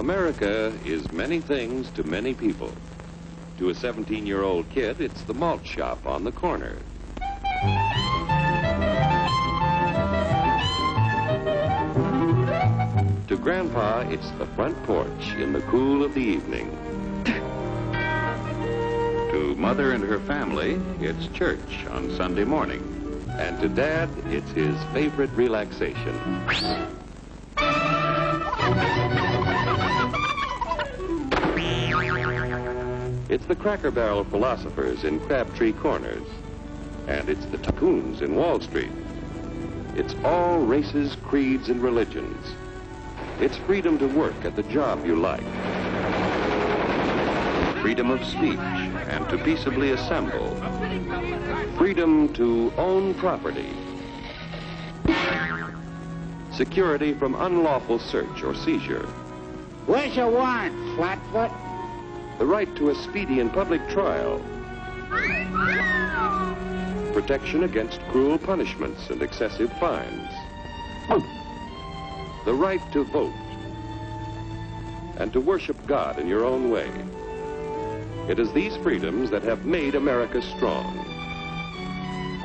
America is many things to many people. To a 17-year-old kid, it's the malt shop on the corner. To Grandpa, it's the front porch in the cool of the evening. To Mother and her family, it's church on Sunday morning. And to Dad, it's his favorite relaxation. It's the Cracker Barrel philosophers in Crabtree Corners. And it's the tycoons in Wall Street. It's all races, creeds, and religions. It's freedom to work at the job you like. Freedom of speech and to peaceably assemble. Freedom to own property. Security from unlawful search or seizure. Where's your warrant, Flatfoot? The right to a speedy and public trial. Protection against cruel punishments and excessive fines. The right to vote. And to worship God in your own way. It is these freedoms that have made America strong.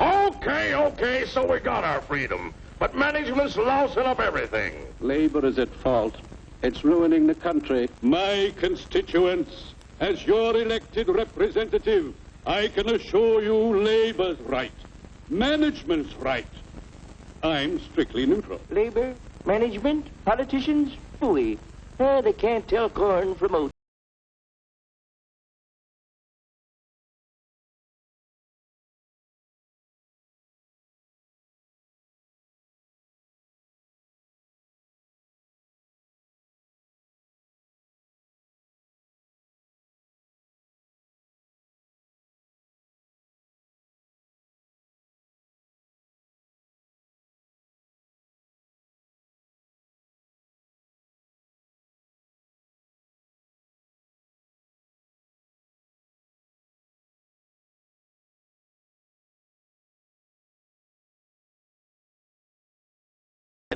Okay, so we got our freedom. But management's lousing up everything. Labor is at fault. It's ruining the country. My constituents, as your elected representative, I can assure you Labor's right. Management's right. I'm strictly neutral. Labor, management, politicians, phooey. They can't tell corn from oats.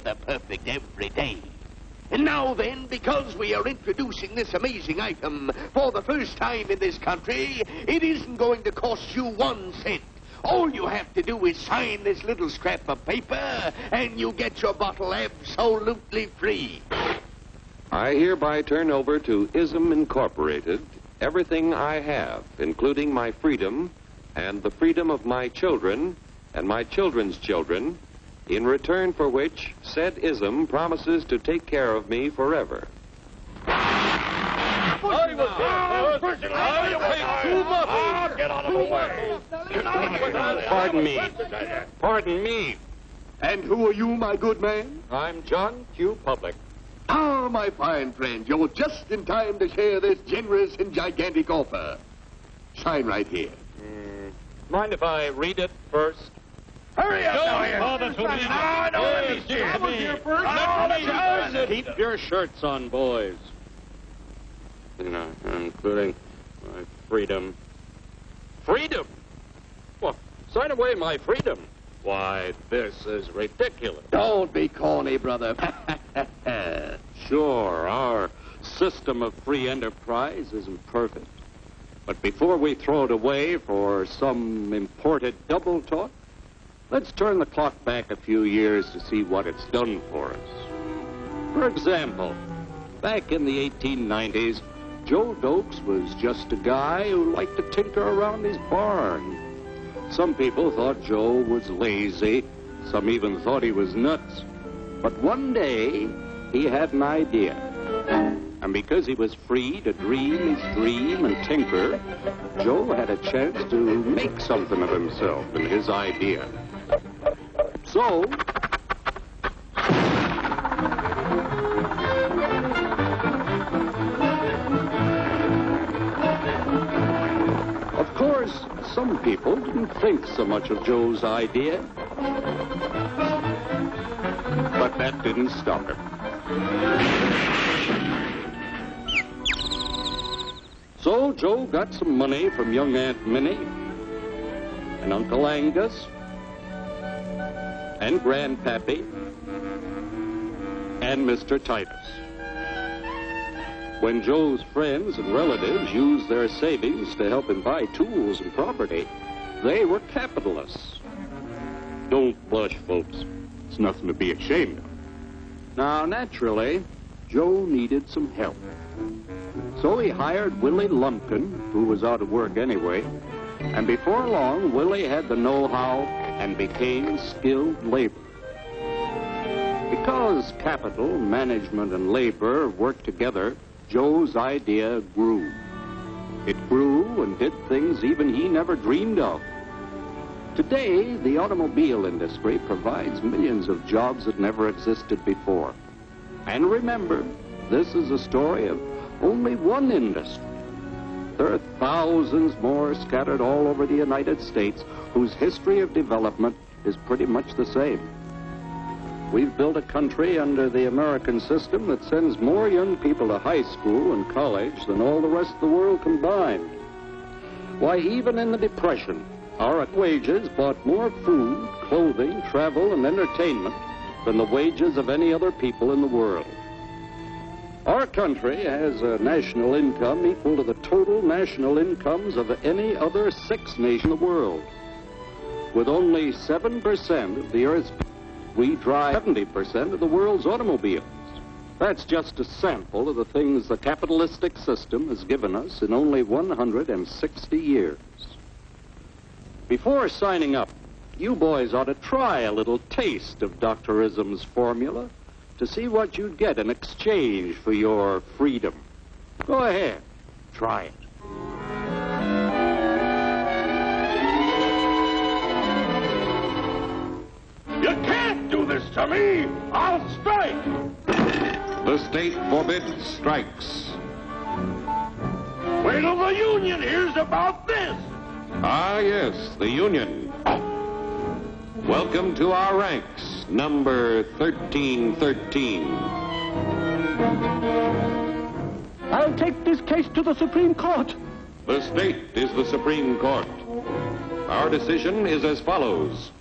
The perfect every day. And now then, because we are introducing this amazing item for the first time in this country, it isn't going to cost you 1 cent. All you have to do is sign this little scrap of paper, and you get your bottle absolutely free. I hereby turn over to ISM Incorporated everything I have, including my freedom and the freedom of my children and my children's children, in return for which said ISM promises to take care of me forever. Get out of the way. Pardon me. And who are you, my good man? I'm John Q. Public. Ah, my fine friend, you're just in time to share this generous and gigantic offer. Sign right here. Mind if I read it first? Hurry up, Keep your shirts on, boys. Including my freedom. Freedom? Well, sign away my freedom. Why, this is ridiculous. Don't be corny, brother. Sure, our system of free enterprise isn't perfect. But before we throw it away for some imported double talk, let's turn the clock back a few years to see what it's done for us. For example, back in the 1890s, Joe Dokes was just a guy who liked to tinker around his barn. Some people thought Joe was lazy. Some even thought he was nuts. But one day, he had an idea. And because he was free to dream his dream and tinker, Joe had a chance to make something of himself and his idea. So, of course, some people didn't think so much of Joe's idea. But that didn't stop him. So Joe got some money from young Aunt Minnie and Uncle Angus and Grandpappy and Mr. Titus. When Joe's friends and relatives used their savings to help him buy tools and property, they were capitalists. Don't blush, folks. It's nothing to be ashamed of. Now, naturally, Joe needed some help. So he hired Willie Lumpkin, who was out of work anyway, and before long, Willie had the know-how and became skilled labor. Because capital, management, and labor worked together, Joe's idea grew. It grew and did things even he never dreamed of. Today, the automobile industry provides millions of jobs that never existed before. And remember, this is a story of only one industry. There are thousands more scattered all over the United States whose history of development is pretty much the same. We've built a country under the American system that sends more young people to high school and college than all the rest of the world combined. Why, even in the Depression, our wages bought more food, clothing, travel, and entertainment than the wages of any other people in the world. Our country has a national income equal to the total national incomes of any other 6 nation in the world. With only 7% of the Earth's people, we drive 70% of the world's automobiles. That's just a sample of the things the capitalistic system has given us in only 160 years. Before signing up, you boys ought to try a little taste of Dr. Ism's formula to see what you'd get in exchange for your freedom. Go ahead, try it. You can't do this to me! I'll strike! The state forbids strikes. Wait till the union hears about this! Ah, yes, the union. Welcome to our ranks, number 1313. I'll take this case to the Supreme Court. The state is the Supreme Court. Our decision is as follows.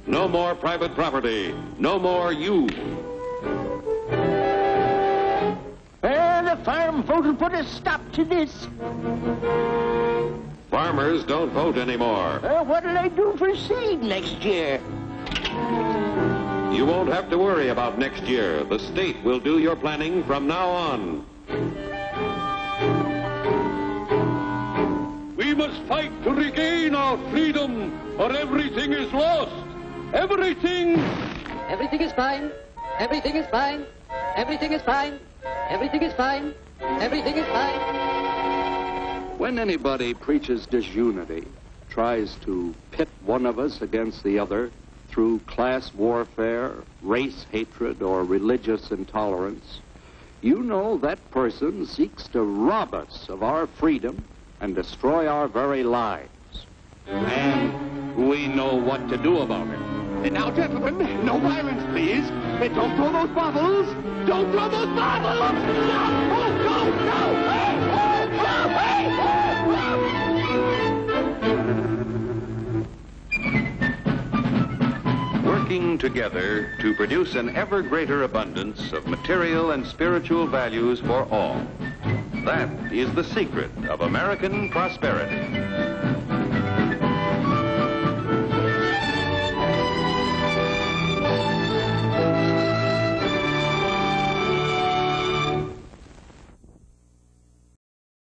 No more private property. No more you. The farm vote will put a stop to this. Farmers don't vote anymore. What'll I do for seed next year? You won't have to worry about next year. The state will do your planning from now on. We must fight to regain our freedom, or everything is lost. Everything! Everything is fine. Everything is fine. Everything is fine. Everything is fine. Everything is fine. When anybody preaches disunity, tries to pit one of us against the other through class warfare, race hatred, or religious intolerance, you know that person seeks to rob us of our freedom and destroy our very lives. And we know what to do about it. Now, gentlemen, no violence, please. Don't throw those bottles. Don't throw those bottles. No! Oh, no! No! Hey! Oh, no! Hey! Working together to produce an ever greater abundance of material and spiritual values for all. That is the secret of American prosperity.